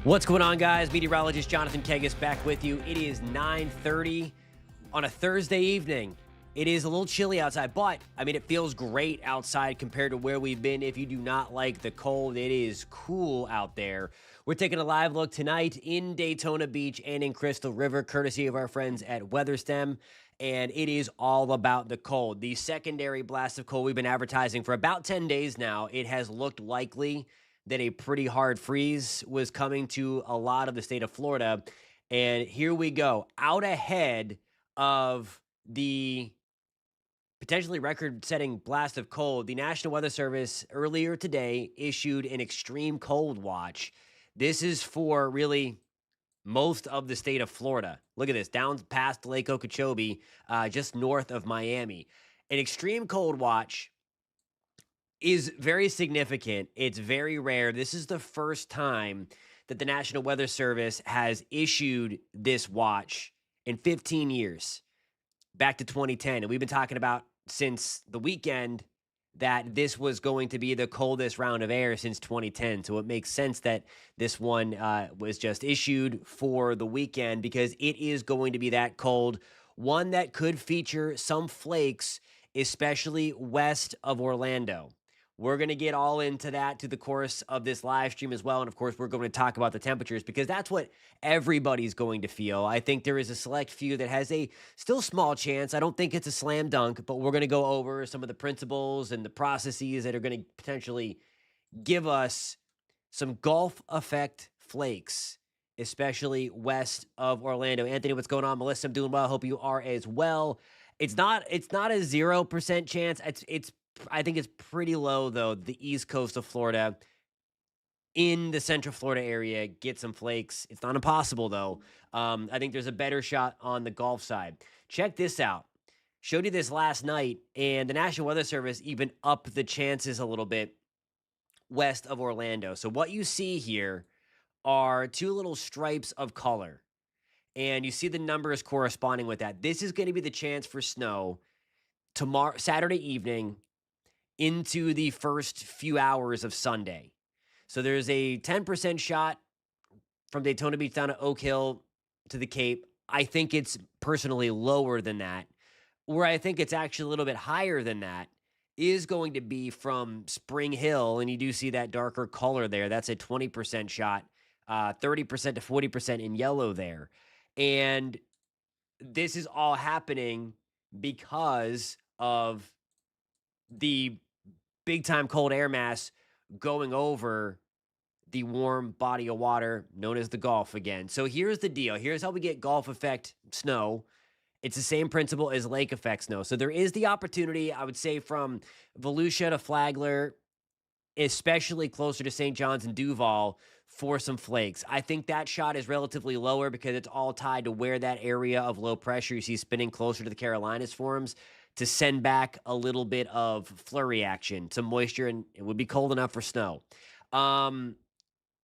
What's going on, guys? Meteorologist Jonathan Kegges back with you. It is 9:30 on a Thursday evening. It is a little chilly outside, but, I mean, it feels great outside compared to where we've been. If you do not like the cold, it is cool out there. We're taking a live look tonight in Daytona Beach and in Crystal River, courtesy of our friends at WeatherStem, and it is all about the cold. The secondary blast of cold we've been advertising for about 10 days now. It has looked likely that a pretty hard freeze was coming to a lot of the state of Florida. And here we go. Out ahead of the potentially record-setting blast of cold, the National Weather Service earlier today issued an extreme cold watch. This is for really most of the state of Florida. Look at this, down past Lake Okeechobee, just north of Miami. An extreme cold watch is very significant. It's very rare. This is the first time that the National Weather Service has issued this watch in 15 years, back to 2010. And we've been talking about since the weekend that this was going to be the coldest round of air since 2010. So it makes sense that this one was just issued for the weekend because it is going to be that cold. One that could feature some flakes, especially west of Orlando. We're going to get all into that to the course of this live stream as well. And of course, we're going to talk about the temperatures because that's what everybody's going to feel. I think there is a select few that has a still small chance. I don't think it's a slam dunk, but we're going to go over some of the principles and the processes that are going to potentially give us some Gulf effect flakes, especially west of Orlando. Anthony, what's going on? Melissa, I'm doing well. Hope you are as well. It's not a 0% chance. I think it's pretty low, though. The east coast of Florida, in the central Florida area, get some flakes. It's not impossible, though. I think there's a better shot on the Gulf side. Check this out. Showed you this last night, and the National Weather Service even upped the chances a little bit west of Orlando. So what you see here are two little stripes of color, and you see the numbers corresponding with that. This is going to be the chance for snow tomorrow, Saturday evening, into the first few hours of Sunday. So there's a 10% shot from Daytona Beach down to Oak Hill to the Cape. I think it's personally lower than that. Where I think it's actually a little bit higher than that is going to be from Spring Hill, and you do see that darker color there. That's a 20% shot, 30% to 40% in yellow there. And this is all happening because of the big-time cold air mass going over the warm body of water known as the Gulf again. So here's the deal. Here's how we get Gulf effect snow. It's the same principle as lake effect snow. So there is the opportunity, I would say, from Volusia to Flagler, especially closer to St. John's and Duval, for some flakes. I think that shot is relatively lower because it's all tied to where that area of low pressure you see spinning closer to the Carolinas forms. to send back a little bit of flurry action, some moisture, and it would be cold enough for snow. Um,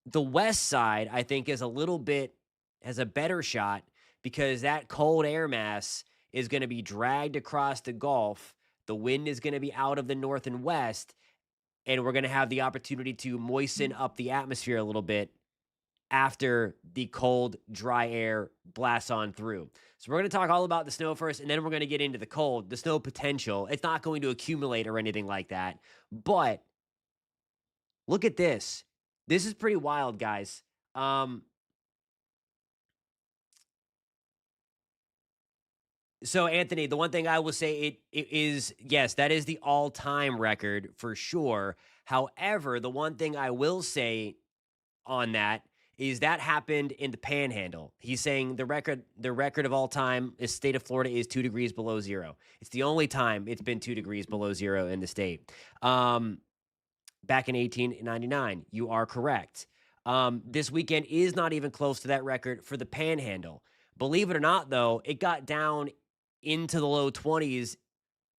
the west side, I think, is a little bit has a better shot because that cold air mass is going to be dragged across the Gulf. The wind is going to be out of the north and west, and we're going to have the opportunity to moisten up the atmosphere a little bit after the cold, dry air blasts on through. So we're going to talk all about the snow first, and then we're going to get into the cold, the snow potential. It's not going to accumulate or anything like that, but look at this. This is pretty wild, guys. So Anthony, the one thing I will say it is yes, that is the all-time record for sure. However, the one thing I will say on that is that happened in the Panhandle. He's saying the record of all time is state of Florida is 2 degrees below zero. It's the only time it's been 2 degrees below zero in the state. Back in 1899, you are correct. This weekend is not even close to that record for the Panhandle. Believe it or not, though, it got down into the low 20s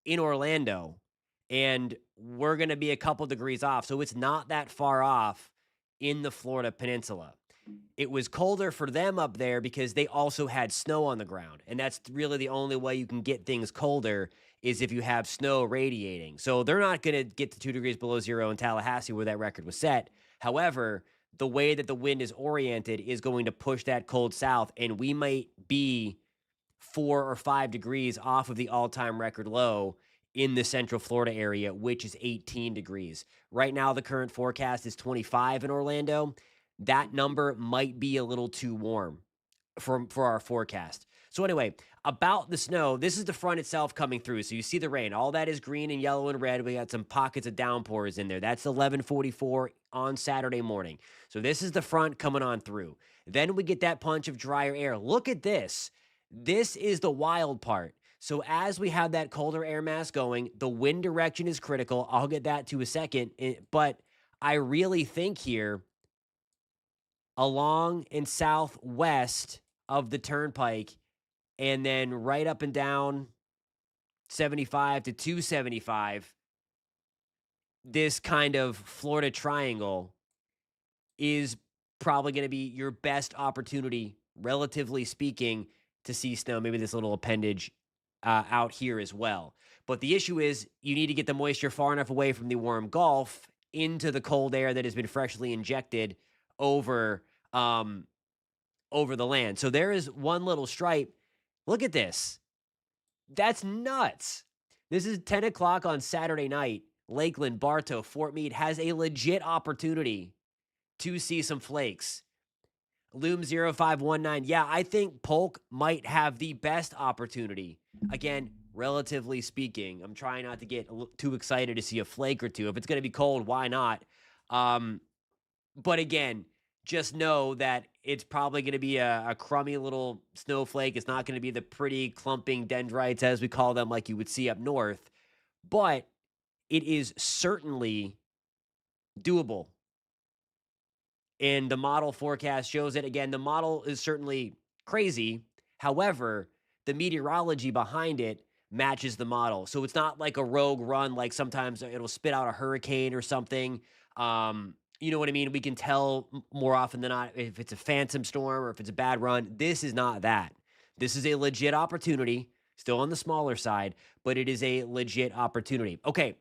in Orlando, and we're going to be a couple degrees off. So it's not that far off in the Florida Peninsula. It was colder for them up there because they also had snow on the ground. And that's really the only way you can get things colder is if you have snow radiating. So they're not going to get to 2 degrees below zero in Tallahassee where that record was set. However, the way that the wind is oriented is going to push that cold south, and we might be 4 or 5 degrees off of the all-time record low in the central Florida area, which is 18 degrees. Right now, the current forecast is 25 in Orlando. That number might be a little too warm for our forecast. So anyway, about the snow, this is the front itself coming through. So you see the rain. All that is green and yellow and red. We got some pockets of downpours in there. That's 11:44 on Saturday morning. So this is the front coming on through. Then we get that punch of drier air. Look at this. This is the wild part. So as we have that colder air mass going, the wind direction is critical. I'll get that to a second. But I really think here, along and southwest of the turnpike, and then right up and down 75 to 275, this kind of Florida triangle is probably going to be your best opportunity, relatively speaking, to see snow. Maybe this little appendage out here as well. But the issue is you need to get the moisture far enough away from the warm Gulf into the cold air that has been freshly injected over the land. So there is one little stripe. Look at this. That's nuts. This is 10 o'clock on Saturday night. Lakeland, Bartow, Fort Meade has a legit opportunity to see some flakes. Loom 0519. Yeah, I think Polk might have the best opportunity. Again, relatively speaking. I'm trying not to get too excited to see a flake or two. If it's going to be cold, why not? But again, just know that it's probably going to be a crummy little snowflake. It's not going to be the pretty clumping dendrites, as we call them, like you would see up north. But it is certainly doable. And the model forecast shows it. Again, the model is certainly crazy. However, the meteorology behind it matches the model. So it's not like a rogue run, like sometimes it'll spit out a hurricane or something. You know what I mean? We can tell more often than not if it's a phantom storm or if it's a bad run. This is not that. This is a legit opportunity, still on the smaller side, but it is a legit opportunity. Okay,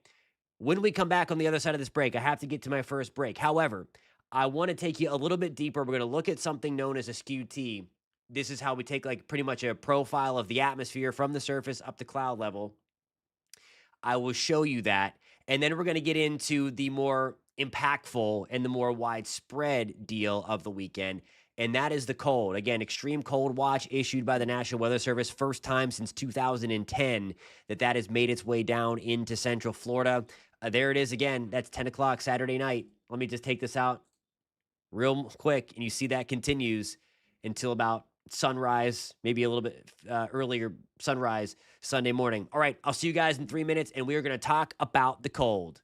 when we come back on the other side of this break, I have to get to my first break. However, I want to take you a little bit deeper. We're going to look at something known as a skew T. This is how we take like pretty much a profile of the atmosphere from the surface up to cloud level. I will show you that. And then we're going to get into the more impactful and the more widespread deal of the weekend. And that is the cold. Again, extreme cold watch issued by the National Weather Service. First time since 2010 that has made its way down into Central Florida. There it is again. That's 10 o'clock Saturday night. Let me just take this out real quick. And you see that continues until about sunrise, maybe a little bit earlier sunrise Sunday morning. All right, I'll see you guys in 3 minutes, and we are going to talk about the cold.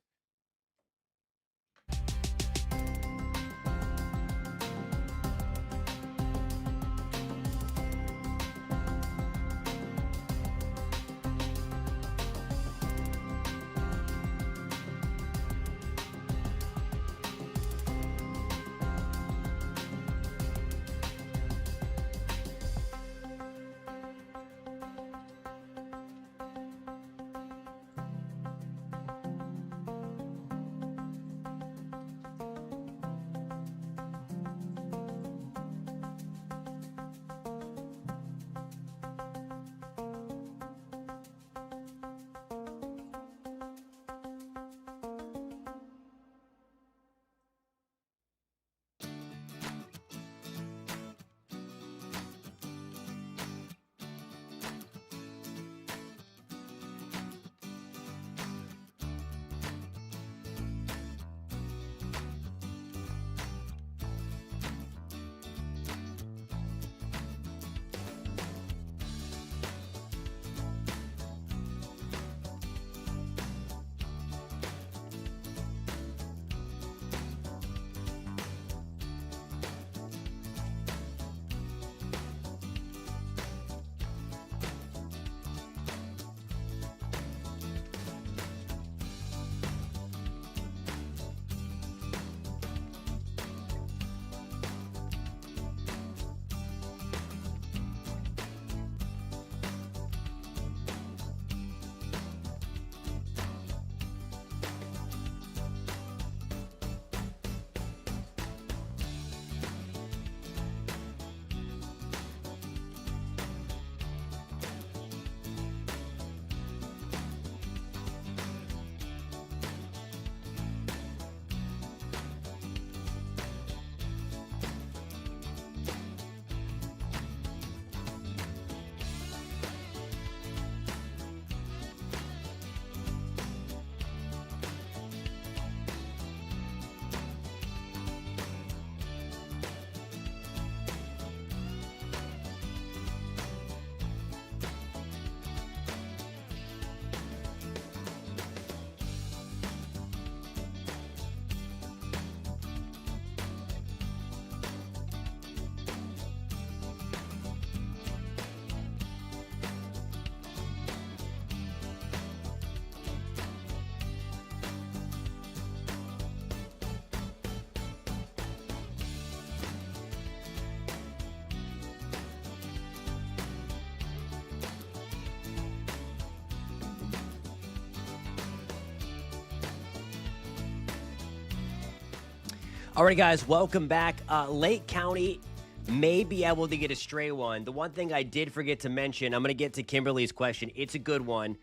All right, guys, welcome back. Lake County may be able to get a stray one. The one thing I did forget to mention, I'm going to get to Kimberly's question. It's a good one.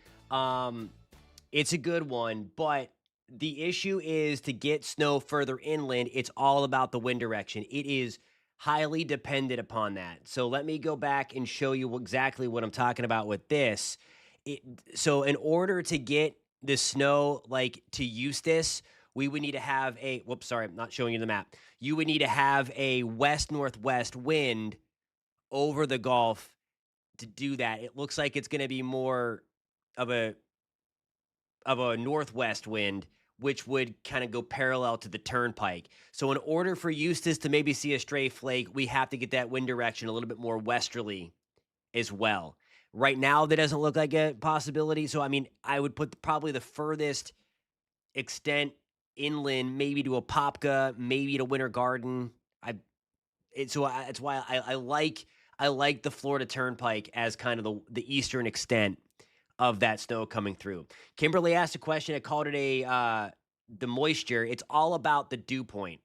It's a good one, but the issue is to get snow further inland, it's all about the wind direction. It is highly dependent upon that. So let me go back and show you exactly what I'm talking about with this. It, so in order to get the snow like to Eustis, we would need to have a whoops, sorry, I'm not showing you the map. You would need to have a west northwest wind over the Gulf to do that. It looks like it's going to be more of a northwest wind, which would kind of go parallel to the turnpike. So in order for Eustis to maybe see a stray flake, we have to get that wind direction a little bit more westerly as well. Right now, that doesn't look like a possibility. So I mean, I would put probably the furthest extent inland, maybe to Apopka, maybe to Winter Garden. It's why I like the Florida Turnpike as kind of the eastern extent of that snow coming through. Kimberly asked a question. I called it the moisture. It's all about the dew point.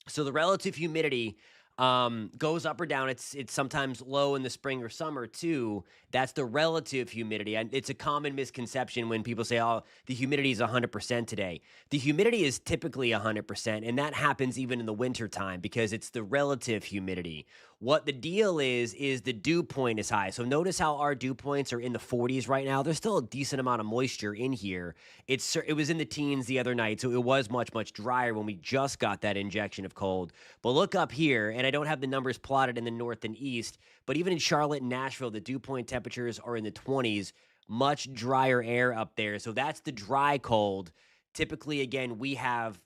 So the relative humidity goes up or down. It's sometimes low in the spring or summer too. That's the relative humidity. And it's a common misconception when people say, "Oh, the humidity is 100% today." The humidity is typically 100%, and that happens even in the winter time because it's the relative humidity. What the deal is the dew point is high. So notice how our dew points are in the 40s right now. There's still a decent amount of moisture in here. It was in the teens the other night, so it was much drier when we just got that injection of cold. But look up here, and I don't have the numbers plotted in the north and east, but even in Charlotte and Nashville, the dew point temperatures are in the 20s, much drier air up there. So that's the dry cold. Typically, again, we have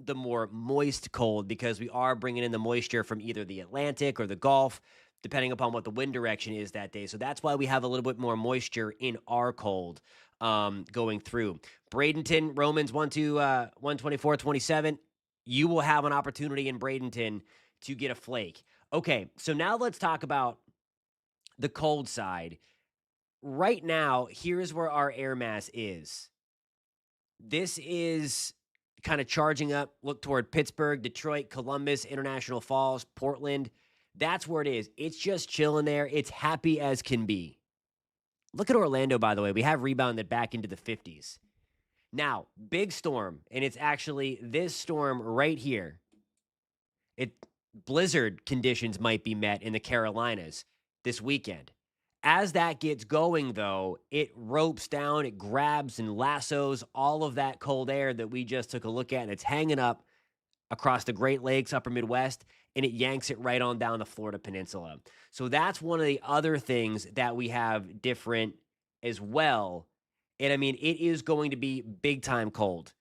the more moist cold because we are bringing in the moisture from either the Atlantic or the Gulf, depending upon what the wind direction is that day. So that's why we have a little bit more moisture in our cold going through. Bradenton, Romans 124-27. You will have an opportunity in Bradenton to get a flake. Okay, so now let's talk about the cold side. Right now, here's where our air mass is. This is kind of charging up, look toward Pittsburgh, Detroit, Columbus, International Falls, Portland. That's where it is. It's just chilling there. It's happy as can be. Look at Orlando, by the way. We have rebounded back into the 50s. Now, big storm, and it's actually this storm right here. Blizzard conditions might be met in the Carolinas this weekend. As that gets going, though, it ropes down, it grabs and lassos all of that cold air that we just took a look at, and it's hanging up across the Great Lakes, upper Midwest, and it yanks it right on down the Florida Peninsula. So that's one of the other things that we have different as well. And I mean, it is going to be big time cold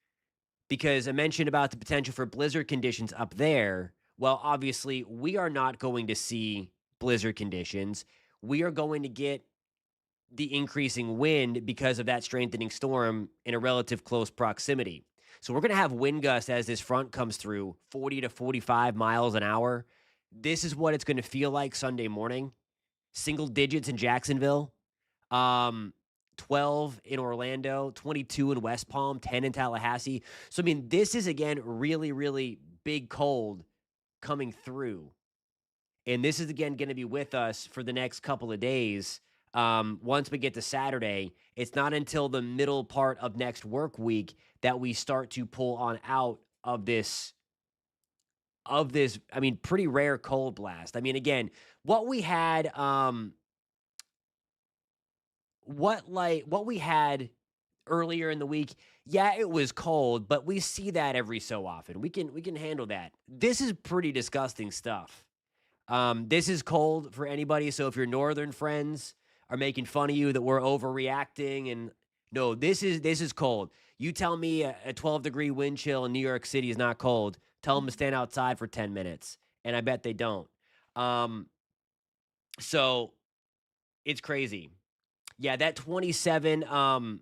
because I mentioned about the potential for blizzard conditions up there. Well, obviously, we are not going to see blizzard conditions. We are going to get the increasing wind because of that strengthening storm in a relative close proximity. So we're going to have wind gusts as this front comes through, 40 to 45 miles an hour. This is what it's going to feel like Sunday morning. Single digits in Jacksonville, 12 in Orlando, 22 in West Palm, 10 in Tallahassee. So, I mean, this is, again, really, really big cold coming through. And this is, again, going to be with us for the next couple of days. Once we get to Saturday, it's not until the middle part of next work week that we start to pull on out of this, I mean, pretty rare cold blast. I mean, again, what we had, what we had earlier in the week, yeah, it was cold, but we see that every so often. We can handle that. This is pretty disgusting stuff. This is cold for anybody. So if your northern friends are making fun of you that we're overreacting, and no, this is cold. You tell me a 12-degree wind chill in New York City is not cold. Tell them to stand outside for 10 minutes, and I bet they don't. So it's crazy. Yeah, that 27 in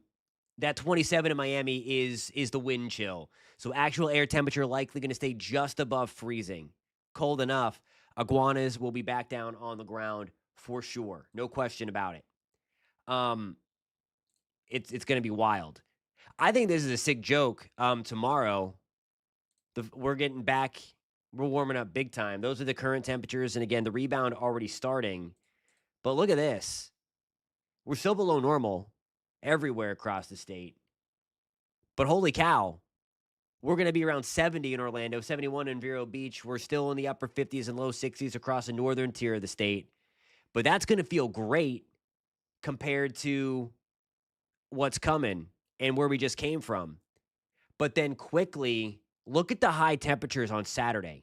Miami is the wind chill. So actual air temperature likely going to stay just above freezing. Cold enough. Iguanas will be back down on the ground for sure. No question about it. It's going to be wild. I think this is a sick joke. Tomorrow, we're getting back We're warming up big time. Those are the current temperatures. And again, the rebound already starting. But look at this. We're still below normal everywhere across the state. But holy cow, we're going to be around 70 in Orlando, 71 in Vero Beach. We're still in the upper 50s and low 60s across the northern tier of the state. But that's going to feel great compared to what's coming and where we just came from. But then quickly, look at the high temperatures on Saturday.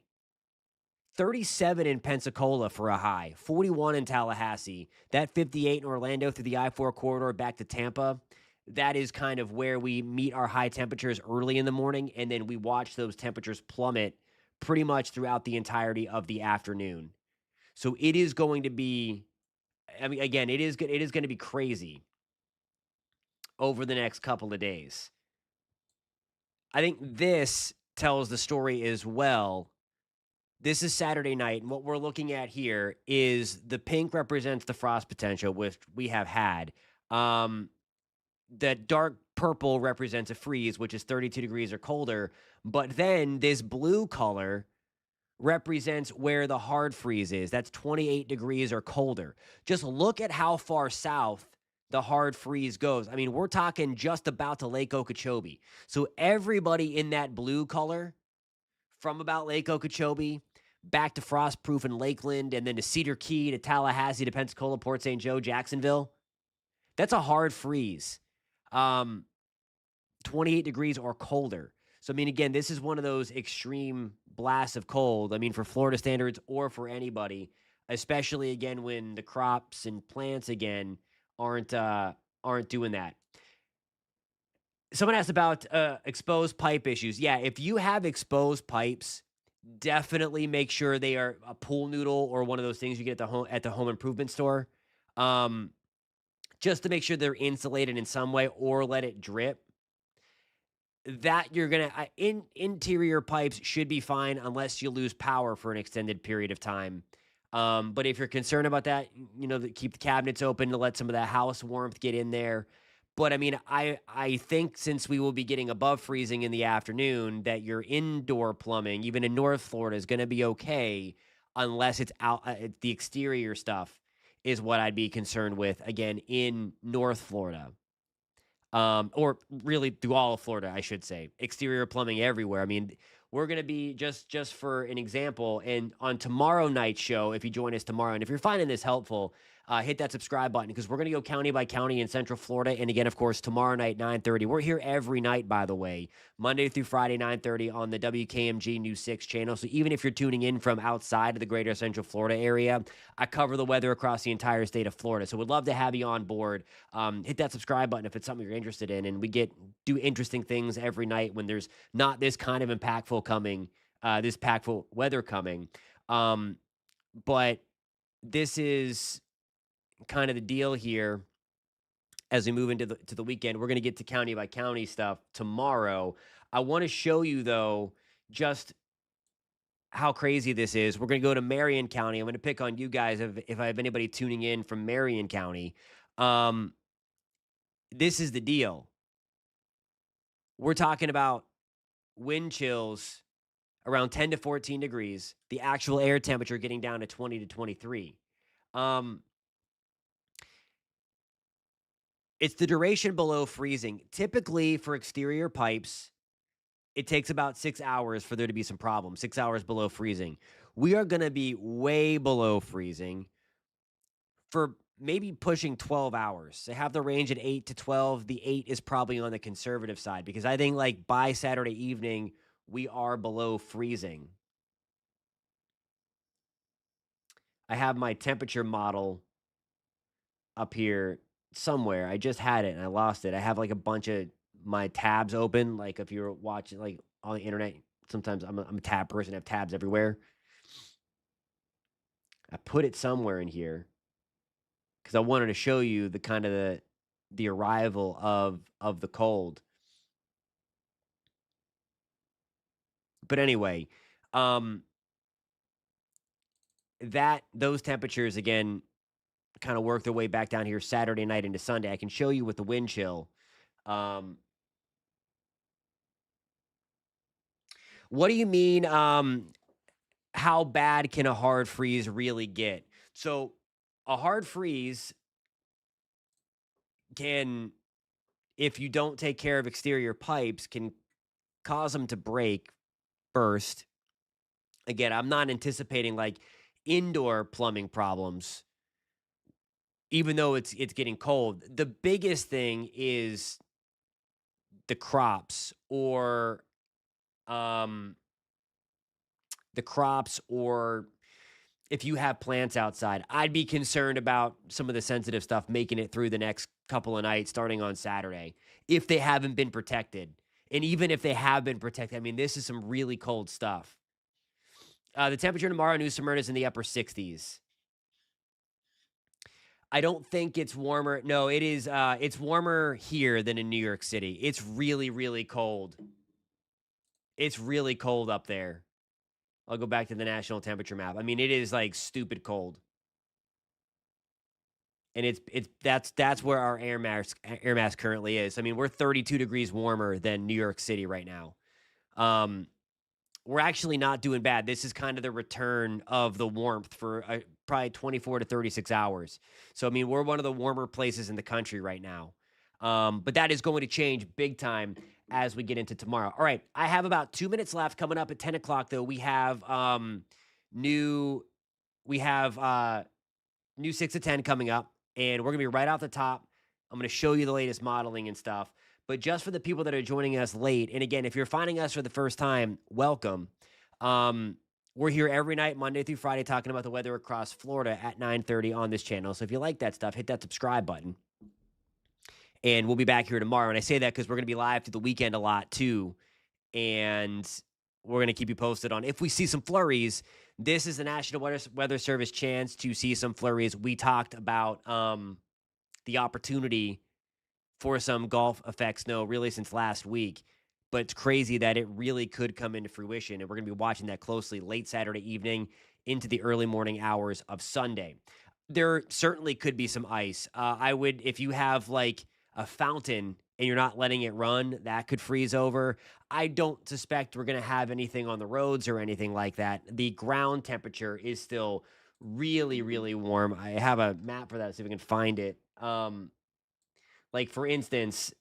37 in Pensacola for a high, 41 in Tallahassee, that 58 in Orlando through the I-4 corridor back to Tampa. That is kind of where we meet our high temperatures early in the morning, and then we watch those temperatures plummet pretty much throughout the entirety of the afternoon. So it is going to be, I mean, again, it is going to be crazy over the next couple of days. I think this tells the story as well. This is Saturday night, and what we're looking at here is the pink represents the frost potential, which we have had. The dark purple represents a freeze, which is 32 degrees or colder. But then this blue color represents where the hard freeze is. That's 28 degrees or colder. Just look at how far south the hard freeze goes. I mean, we're talking just about to Lake Okeechobee. So everybody in that blue color from about Lake Okeechobee back to Frostproof and Lakeland, and then to Cedar Key, to Tallahassee, to Pensacola, Port St. Joe, Jacksonville. That's a hard freeze. 28 degrees or colder. So, I mean, again, this is one of those extreme blasts of cold. I mean, for Florida standards or for anybody, especially, again, when the crops and plants, again, aren't doing that. Someone asked about exposed pipe issues. Yeah, if you have exposed pipes, definitely make sure they are a pool noodle or one of those things you get at the home improvement store. Just to make sure they're insulated in some way, or let it drip. That you're gonna interior pipes should be fine unless you lose power for an extended period of time. But if you're concerned about that, keep the cabinets open to let some of that house warmth get in there. But I mean, I think since we will be getting above freezing in the afternoon, that your indoor plumbing, even in North Florida, is going to be okay unless it's out. The exterior stuff is what I'd be concerned with again in North Florida. Or really through all of Florida, I should say. Exterior plumbing everywhere. I mean, we're going to be just for an example, and on tomorrow night's show, if you join us tomorrow, and if you're finding this helpful, hit that subscribe button because we're going to go county by county in Central Florida. And again, of course, tomorrow night, 9:30. We're here every night, by the way, Monday through Friday, 9:30 on the WKMG News 6 channel. So even if you're tuning in from outside of the greater Central Florida area, I cover the weather across the entire state of Florida. So we'd love to have you on board. Hit that subscribe button if it's something you're interested in. And we do interesting things every night when there's not this kind of this impactful weather coming. But this is kind of the deal here as we move into the weekend. We're going to get to county by county stuff tomorrow. I want to show you, though, just how crazy this is. We're going to go to Marion County. I'm going to pick on you guys if I have anybody tuning in from Marion County. This is the deal. We're talking about wind chills around 10 to 14 degrees, the actual air temperature getting down to 20 to 23. It's the duration below freezing. Typically, for exterior pipes, it takes about 6 hours for there to be some problems, 6 hours below freezing. We are going to be way below freezing for maybe pushing 12 hours. They have the range at 8 to 12. The 8 is probably on the conservative side because I think like by Saturday evening, we are below freezing. I have my temperature model up here somewhere. I just had it and I lost it. I have like a bunch of my tabs open. Like if you're watching like on the internet, sometimes I'm a tab person. I have tabs everywhere. I put it somewhere in here because I wanted to show you the kind of the arrival of the cold. But anyway, those temperatures again kind of work their way back down here Saturday night into Sunday. I can show you with the wind chill. What do you mean? how bad can a hard freeze really get? So, a hard freeze can, if you don't take care of exterior pipes, can cause them to break, burst. Again, I'm not anticipating like indoor plumbing problems, even though it's getting cold. The biggest thing is the crops or um the crops or if you have plants outside. I'd be concerned about some of the sensitive stuff making it through the next couple of nights starting on Saturday if they haven't been protected. And even if they have been protected, I mean, this is some really cold stuff. The temperature tomorrow in New Smyrna is in the upper 60s. I don't think it's warmer. No, it is. It's warmer here than in New York City. It's really, really cold. It's really cold up there. I'll go back to the national temperature map. I mean, it is like stupid cold, and that's where our air mass currently is. I mean, we're 32 degrees warmer than New York City right now. Um, we're actually not doing bad. This is kind of the return of the warmth for probably 24 to 36 hours. So, I mean, we're one of the warmer places in the country right now. But that is going to change big time as we get into tomorrow. All right. I have about 2 minutes left. Coming up at 10 o'clock, though, we have new we have new 6 to 10 coming up, and we're going to be right off the top. I'm going to show you the latest modeling and stuff. But just for the people that are joining us late, and again, if you're finding us for the first time, welcome. We're here every night, Monday through Friday, talking about the weather across Florida at 9:30 on this channel. So if you like that stuff, hit that subscribe button. And we'll be back here tomorrow. And I say that because we're going to be live through the weekend a lot too. And we're going to keep you posted on if we see some flurries. This is the National Weather Service chance to see some flurries. We talked about the opportunity for some Gulf effect snow really since last week. But it's crazy that it really could come into fruition. And we're going to be watching that closely late Saturday evening into the early morning hours of Sunday. There certainly could be some ice. I would, if you have like a fountain and you're not letting it run, that could freeze over. I don't suspect we're going to have anything on the roads or anything like that. The ground temperature is still really, really warm. I have a map for that, see if we can find it. Like, for instance,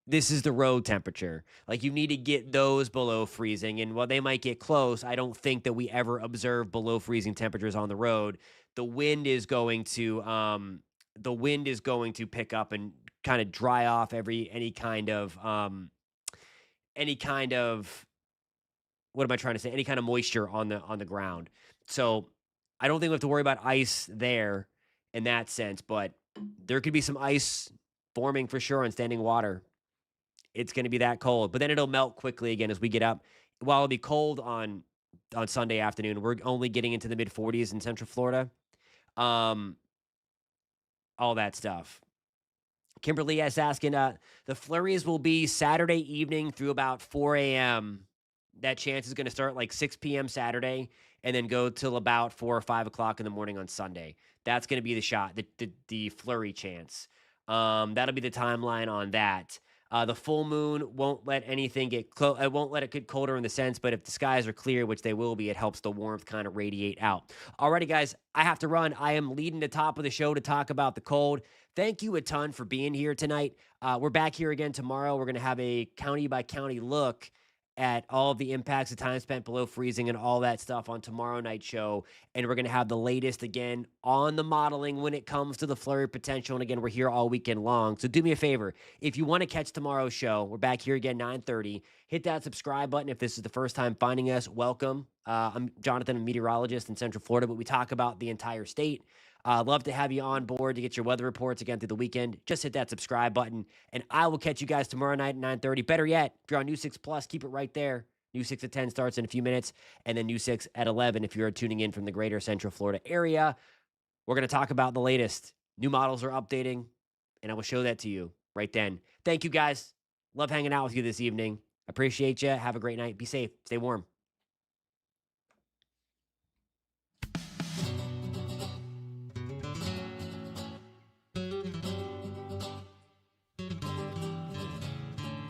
this is the road temperature. Like, you need to get those below freezing. And while they might get close, I don't think that we ever observe below freezing temperatures on the road. The wind is going to pick up and kind of dry off any kind of what am I trying to say? Any kind of moisture on the ground. So I don't think we have to worry about ice there in that sense, but there could be some ice forming for sure on standing water. It's going to be that cold, but then it'll melt quickly again as we get up. While it'll be cold on Sunday afternoon, we're only getting into the mid 40s in Central Florida. All that stuff. Kimberly is asking, the flurries will be Saturday evening through about 4 a.m. That chance is going to start like 6 p.m. Saturday and then go till about 4 or 5 o'clock in the morning on Sunday. That's going to be the shot, the flurry chance. That'll be the timeline on that. The full moon won't let anything get close. It won't let it get colder in the sense, but if the skies are clear, which they will be, it helps the warmth kind of radiate out. Alrighty, guys, I have to run. I am leading the top of the show to talk about the cold. Thank you a ton for being here tonight. We're back here again tomorrow. We're going to have a county by county look at all of the impacts of time spent below freezing and all that stuff on tomorrow night's show. And we're going to have the latest again on the modeling when it comes to the flurry potential. And again, we're here all weekend long. So do me a favor. If you want to catch tomorrow's show, we're back here again, 9:30. Hit that subscribe button. If this is the first time finding us, welcome. I'm Jonathan, a meteorologist in Central Florida, but we talk about the entire state. Love to have you on board to get your weather reports again through the weekend. Just hit that subscribe button, and I will catch you guys tomorrow night at 9:30. Better yet, if you're on New 6 Plus, keep it right there. New 6 at 10 starts in a few minutes, and then New 6 at 11 if you're tuning in from the greater Central Florida area. We're going to talk about the latest. New models are updating, and I will show that to you right then. Thank you, guys. Love hanging out with you this evening. Appreciate you. Have a great night. Be safe. Stay warm.